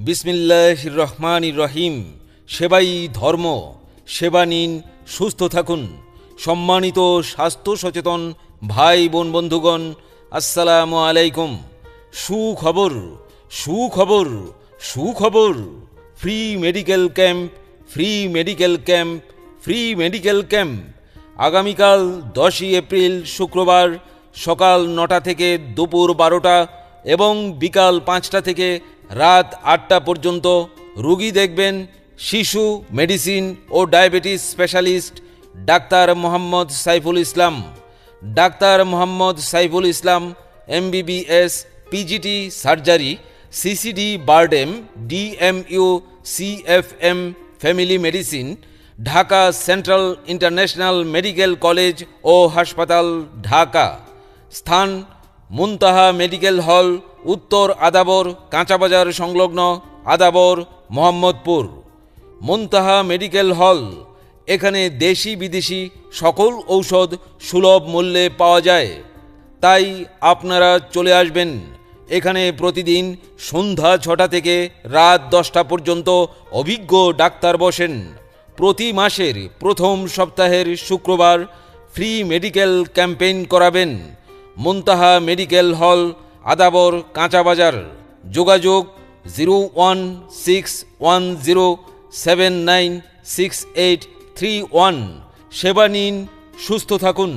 বিসমিল্লাহির রহমানির রহিম। সেবাই ধর্ম, সেবা নিন, সুস্থ থাকুন। সম্মানিত স্বাস্থ্য সচেতন ভাই বোন বন্ধুগণ, আসসালামু আলাইকুম। সুখবর, সুখবর, সুখবর! Free medical camp, free medical camp, free medical camp. আগামীকাল 10ই এপ্রিল শুক্রবার সকাল 9টা থেকে দুপুর 12টা এবং বিকাল 5টা থেকে রাত 8টা পর্যন্ত রোগী দেখবেন শিশু মেডিসিন ও ডায়াবেটিস স্পেশালিস্ট ডাক্তার মোহাম্মদ সাইফুল ইসলাম। ডাক্তার Mohammad Saiful Islam MBBS, PGT surgery, CCD BIRDEM, DMU, CFM family medicine, Dhaka central international medical college ও হাসপাতাল, ঢাকা। স্থান মুনতাহা মেডিকেল হল, উত্তর আদাবর, কাঁচাবাজার সংলগ্ন আদাবর, মোহাম্মদপুর। মুনতাহা মেডিকেল হল, এখানে দেশি বিদেশি সকল ঔষধ সুলভ মূল্যে পাওয়া যায়, তাই আপনারা চলে আসবেন। এখানে প্রতিদিন সন্ধ্যা 6টা থেকে রাত 10টা পর্যন্ত অভিজ্ঞ ডাক্তার বসেন। প্রতি মাসের প্রথম সপ্তাহের শুক্রবার ফ্রি মেডিকেল ক্যাম্পেইন করাবেন। মুনতাহা মেডিকেল হল, আদাবর, কাঁচাবাজার। যোগাযোগ 01610796831। সেবা নিন, সুস্থ থাকুন।